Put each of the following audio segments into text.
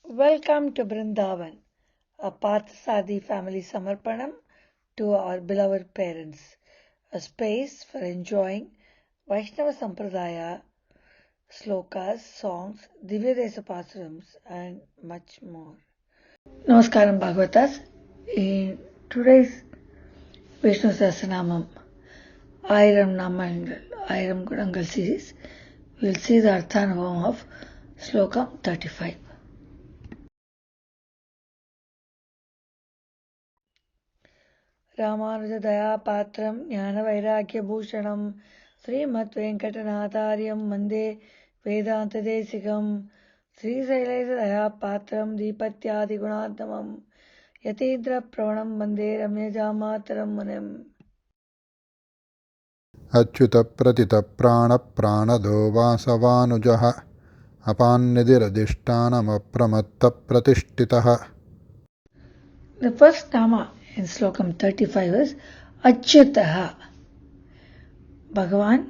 Welcome to Brindavan, a Parthasadi family Samarpanam to our beloved parents, a space for enjoying Vaishnava Sampradaya, Slokas, songs, Divyadesa Pasarams, and much more. Namaskaram Bhagavatas. In today's Vishnu Sahasranamam, Ayiram Namangal, Ayiram Gunangal series, we will see the Arthanubhavam of Sloka 35. रामानुजदयापात्रं ज्ञानवैराग्यभूषणं श्रीमद्वेङ्कटनाथार्यं वन्दे वेदान्तदेशिकं श्रीशैलेशदयापात्रं दीपत्यादिगुणात्मकं यतीन्द्रप्रवणं वन्दे रम्यजामातरं मुनिम् अच्युतप्रतितप्राणप्राणदो वासवानुजः अपान्निधिरधिष्ठानमप्रमत्तप्रतिष्ठितः. The first Nama in Slokam 35 is Achyutaha. Bhagavan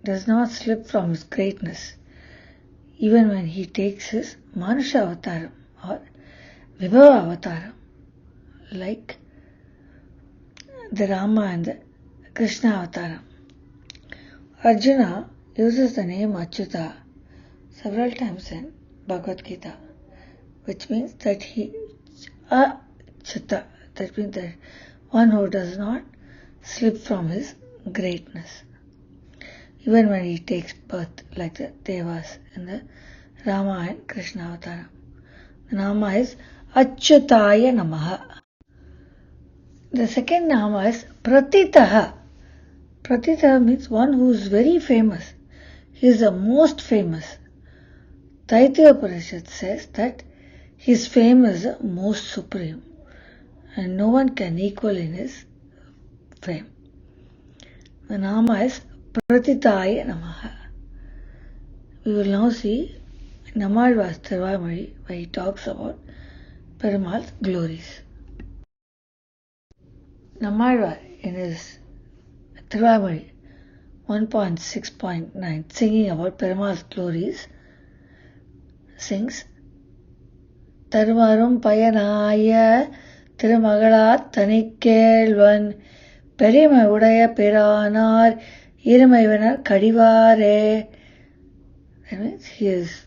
does not slip from his greatness even when he takes his Manusha Avataram or Vibhava Avataram, like the Rama and the Krishna Avataram. Arjuna uses the name Achyuta several times in Bhagavad Gita, which means that he Achyuta, that means that one who does not slip from his greatness, even when he takes birth, like the Devas in the Rama and Krishna Avataram. The Nama is Achyutaya Namaha. The second Nama is Pratitaha. Pratitaha means one who is very famous. He is the most famous. Taitya Upanishad says that his fame is the most supreme, and no one can equal in his fame. The Nama is Pratitaya Namaha. We will now see Namalvar's Thiruvamazhi, where he talks about Perumal's glories. Namalvar in his Thiruvamazhi 1.6.9, singing about Perumal's glories, sings Taruvarum Payanaya Tirumagala Tanikkelvan Perima Udaya Piranar Irumaivanar Kadivare. That means he is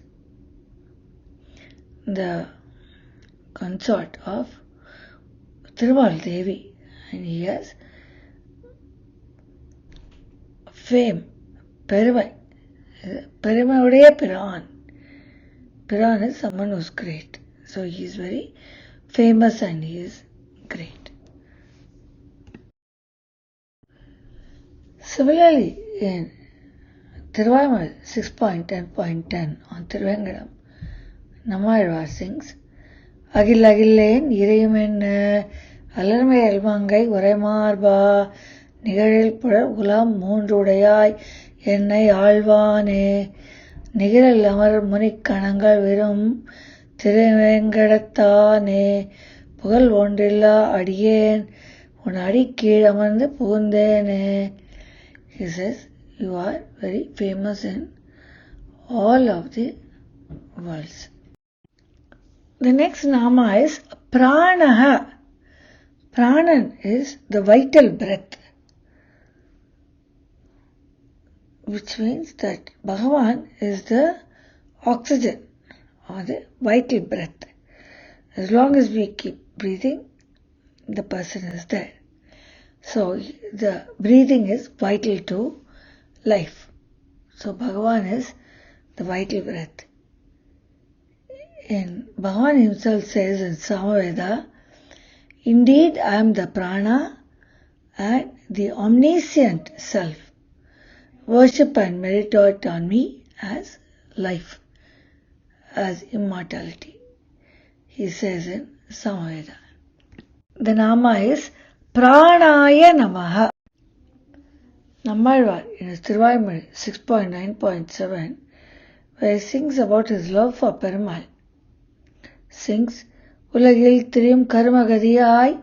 the consort of Tirumal Devi, and he has fame, Perima Udaya Piran. Piran is someone who is great. So he is very famous and he is great. Similarly, in Thiruvamazhi 6.10.10 on Thiruvengadam, Namalvar sings Agillagillen Irayumen Alarmai Elmangai Uraimarba Nigaril Pudar Ulam Moondudayai Ennai Alvane Nigiral Amar Munikkanangal Virum Thiruvengadatane Pugal Vondilla Adiyen Unadi Kiramandu Pundene. He says, you are very famous in all of the worlds. The next Nama is Pranaha. Pranan is the vital breath, which means that Bhagavan is the oxygen or the vital breath. As long as we keep breathing, the person is there. So the breathing is vital to life. So Bhagavan is the vital breath. And Bhagavan himself says in Samaveda, indeed I am the prana and the omniscient self. Worship and meditate on me as life, as immortality. He says in Samaveda. The Nama is Pranaya Namaha. Namalvar in his Thiruvamazhi 6.9.7, where he sings about his love for Perumal, sings Ulagil Tirim Karmagadiyai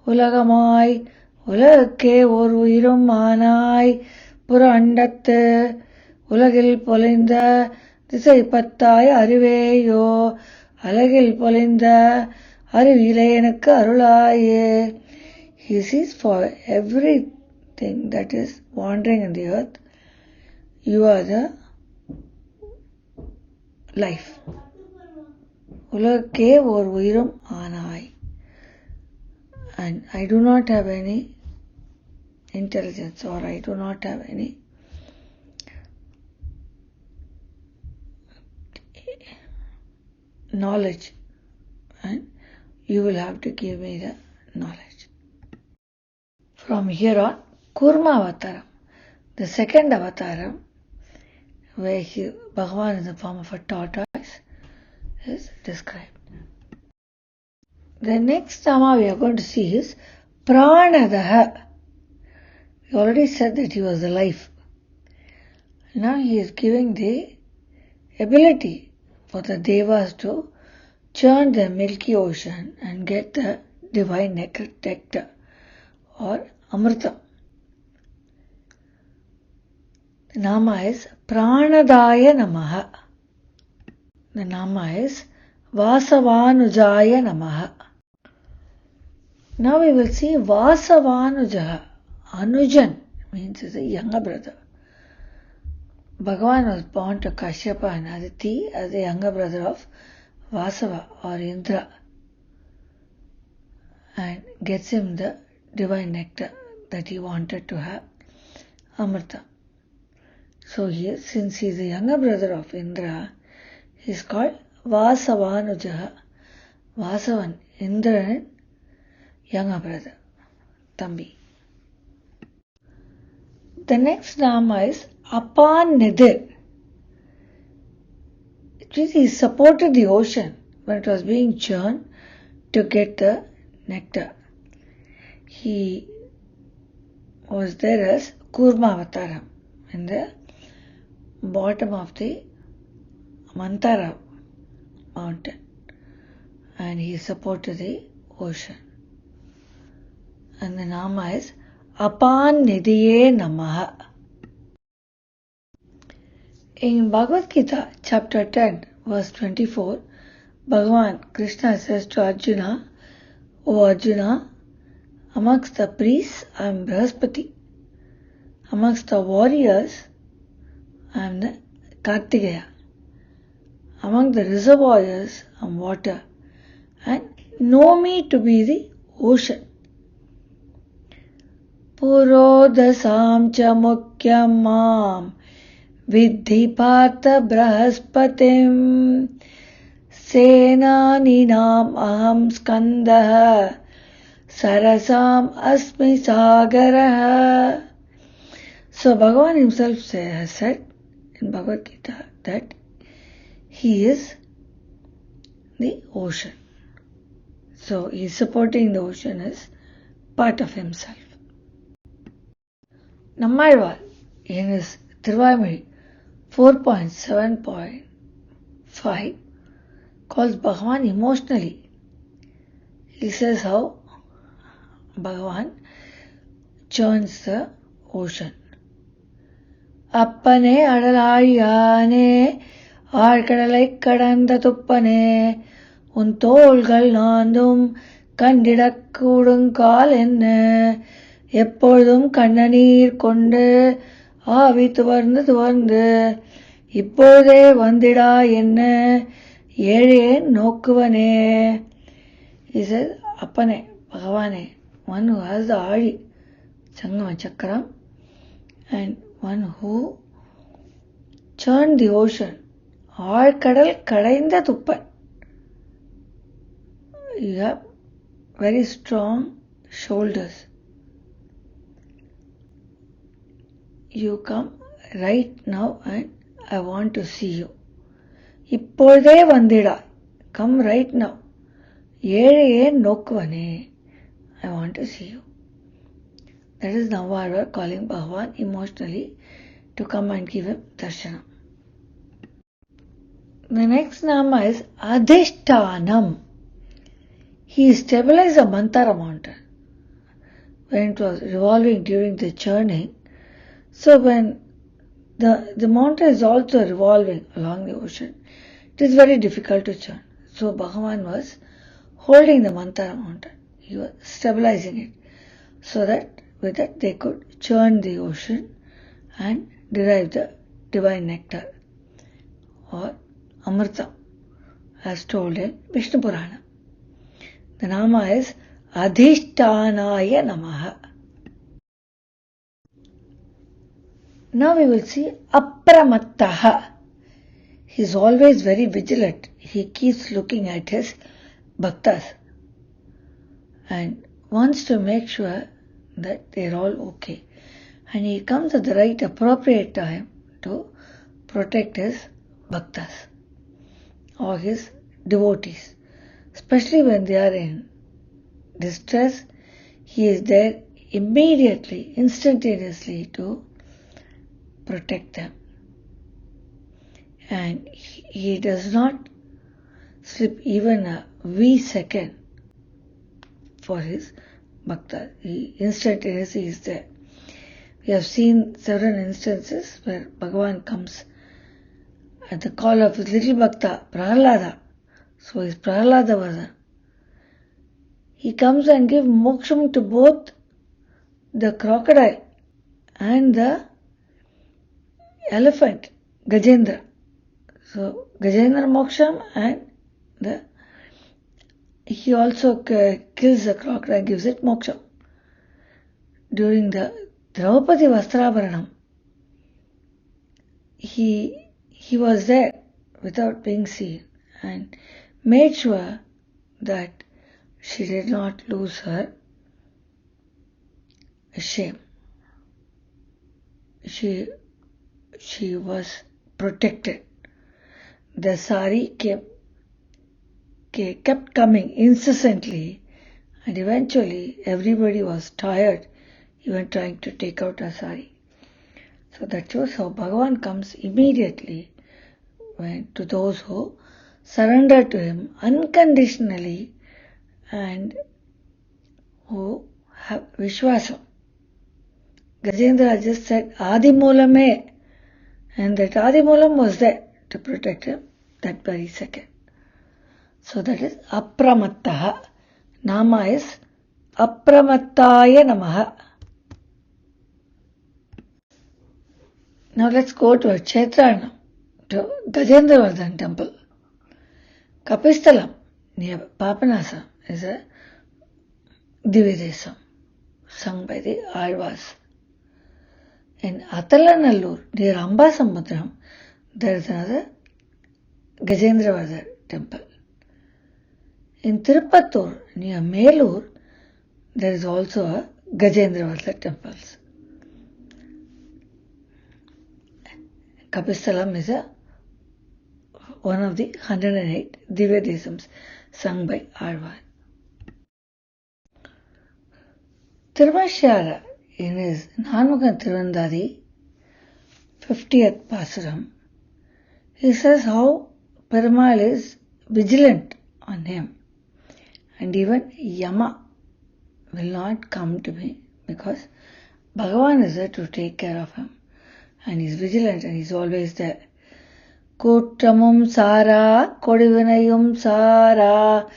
Ulagamai Ulake Or Uyirum Manai Purandatu Ulagil Polinda Disai Pattai Ariveyo அழகில் பொலிந்த அறிவிலே எனக்கு அருளாயே. He sees for everything that is wandering in the earth, you are the life. உலகே ஓர் உயிரும் ஆனாய். And I do not have any intelligence, or I do not have any knowledge, and you will have to give me the knowledge. From here on, Kurma Avataram, the second Avataram, where Bhagavan in the form of a tortoise is described. The next Nama we are going to see is Pranadaha. We already said that he was the life. Now he is giving the ability for the Devas to churn the milky ocean and get the divine nectar or Amrita. The Nama is Pranadaya Namaha. The Nama is Vasavanujaya Namaha. Now we will see Vasavanujaha. Anujan means is a younger brother. Bhagavan was born to Kashyapa and Aditi as the younger brother of Vasava or Indra, and gets him the divine nectar that he wanted to have, Amrita. So since he is the younger brother of Indra, he is called Vasavanujaha. Vasavan, Indra, younger brother, Tambi. The next Nama is Apan Nidir. He supported the ocean when it was being churned to get the nectar. He was there as Kurma Avataram in the bottom of the Mantara mountain, and he supported the ocean. And the Nama is Apan Nidiye Namaha. In Bhagavad Gita, chapter 10, verse 24, Bhagavan Krishna says to Arjuna, O Arjuna, amongst the priests I am Brahaspati, amongst the warriors I am the Kartikeya, among the reservoirs I am water, and know me to be the ocean. Purodasam cha mukyam mam Vidhi Partha Brahaspatim Senaninam Aham Skandaha Sarasam Asmi Sagaraha. So Bhagavan himself has said in Bhagavad Gita that he is the ocean. So he is supporting the ocean as part of himself. Nammalvar in his Tiruvamazhi 4.7.5 calls Bhagavan emotionally. He says how Bhagavan churns the ocean. Appane adalaiyane ஆழ்கடலை கடந்த துப்பனே உன் தோள்கள் நான்கும் கண்டிடக் கூடுங்கால் என்ன எப்பொழுதும் கண்ணநீர் கொண்டு ஆவி துவர்ந்து இப்பொழுதே வந்திடா என்ன ஏழையே நோக்குவனே. He says, Appane, Bhagavane, one who has the Adi, Sangama Chakram, and one who churned the ocean. ஆழ்கடல் கடைந்த துப்பன். You have very strong shoulders. You come right now and I want to see you. இப்பொழுதே வந்திடா. Come right now. ஏழையே நோக்குவனே. I want to see you. That is Nammalvar calling Bhagavan emotionally to come and give him darshanam. The next Nama is Adhishtanam. He stabilized the Mantara mountain when it was revolving during the churning. So when the mountain is also revolving along the ocean, it is very difficult to churn. So Bhagavan was holding the Mantara mountain. He was stabilizing it so that with that they could churn the ocean and derive the divine nectar or Amritam as told in Vishnu Purana. The Nama is Adhishtanaya Namaha. Now we will see Apramattaha. He is always very vigilant. He keeps looking at his bhaktas and wants to make sure that they are all okay. And he comes at the right appropriate time to protect his bhaktas or his devotees. Especially when they are in distress, he is there immediately, instantaneously to protect them. And he does not slip even a wee second for his bhakta. He instantaneously is there. We have seen several instances where Bhagavan comes at the call of his little bhakta, Prahlada. So is Prahlada Vadan. He comes and gives moksham to both the crocodile and the elephant, Gajendra. So Gajendra moksham and he also kills the crocodile and gives it moksham. During the Draupadi Vastrabharanam, he was there without being seen and made sure that she did not lose her shame. She was protected. The sari kept coming incessantly, and eventually everybody was tired even trying to take out a sari. So that shows how Bhagavan comes immediately to those who surrender to him unconditionally and who have Vishwasam. Gajendra just said Adimulame, and that Adimulam was there to protect him that very second. So that is Apramattaha. Nama is Apramattaya Namaha. Now let's go to a Kshetranam, to Gajendravardhan temple. Kapisthalam near Papanasam is a Divyadesam sung by the Alvas. In Atalanallur near Ambasamudram there is another Gajendravardhan temple. In Tirupattur near Melur there is also a Gajendravardhan temple. Kapisthalam is one of the 108 Divyadesams sung by Alvan. Tirumashara in his Namangal Tirundari 50th Pasuram, he says how Perumal is vigilant on him and even Yama will not come to me because Bhagavan is there to take care of him and he is vigilant and he is always there. Kutramum Sara, Kodivinayum Sara,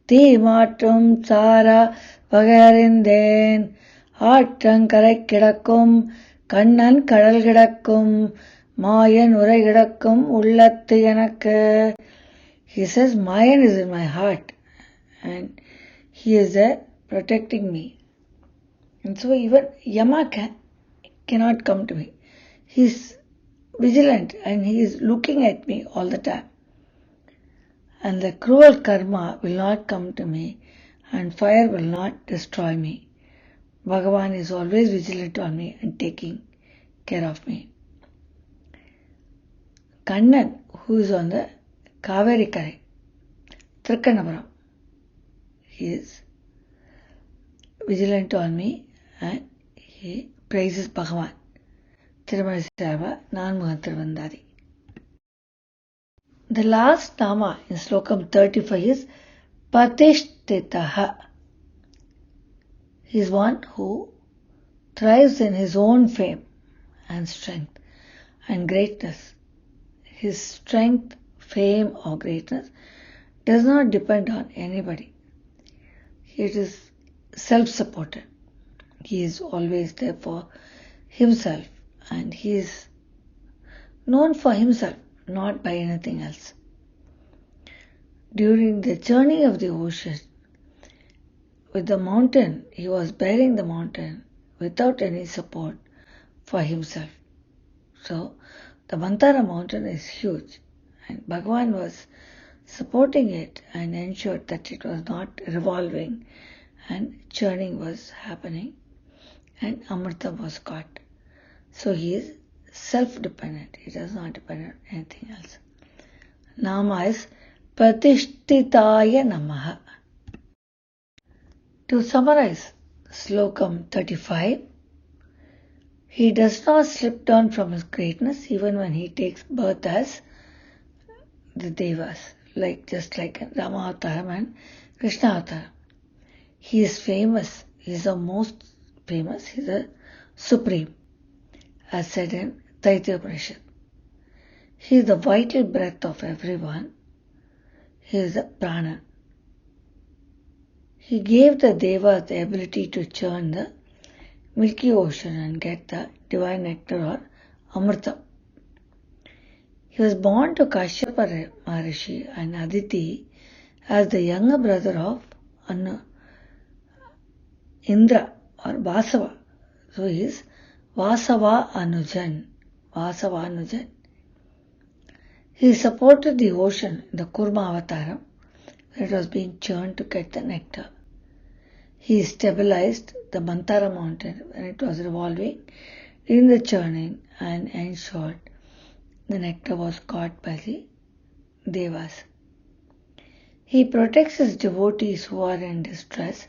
Teematrum Sara, Vagayarindhen, Aatrankarai Kidakkum, Kannan Kadal Kidakkum, Mayan Urai Kidakkum, Ullathu Enakku. He says, Mayan is in my heart and he is there protecting me. And so even Yama cannot come to me. He is vigilant and he is looking at me all the time. And the cruel karma will not come to me and fire will not destroy me. Bhagavan is always vigilant on me and taking care of me. Kannan, who is on the Kaveri Karai, Thirukkannapuram, he is vigilant on me and he praises Bhagavan. Tirumala Seva, Nanmugan Tiruvandari. The last Nama in Slokam 35 is Patishtitaha. He is one who thrives in his own fame and strength and greatness. His strength, fame or greatness does not depend on anybody. It is self-supported. He is always there for himself, and he is known for himself, not by anything else. During the journey of the ocean, with the mountain, he was bearing the mountain without any support for himself. So, the Mantara mountain is huge, and Bhagavan was supporting it and ensured that it was not revolving and churning was happening and Amrita was caught. So he is self-dependent. He does not depend on anything else. Nama is Pratishtitaya Namaha. To summarize Slokam 35, he does not slip down from his greatness even when he takes birth as the Devas, just like Rama Avataram and Krishna Avataram. He is famous. He is the most famous. He is the supreme, as said in Taittiriya Upanishad. He is the vital breath of everyone. He is the prana. He gave the Devas the ability to churn the milky ocean and get the divine nectar or Amrita. He was born to Kashyapa Maharishi and Aditi as the younger brother of Indra or Vasava. So he is Vasava Anujan. He supported the ocean in the Kurma Avataram when it was being churned to get the nectar. He stabilized the Mantara mountain when it was revolving in the churning and ensured the nectar was caught by the Devas. He protects his devotees who are in distress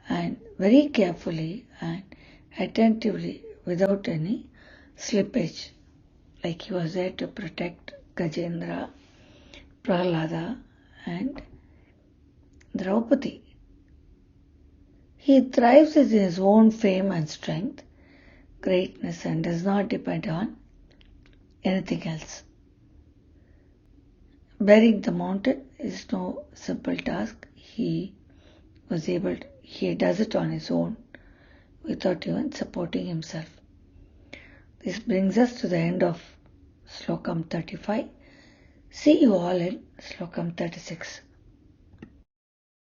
and very carefully and attentively without any slippage, like he was there to protect Gajendra, Prahlada and Draupadi. He thrives in his own fame and strength, greatness, and does not depend on anything else. Bearing the mountain is no simple task. He does it on his own without even supporting himself. This brings us to the end of Slokam 35. See you all in Slokam 36.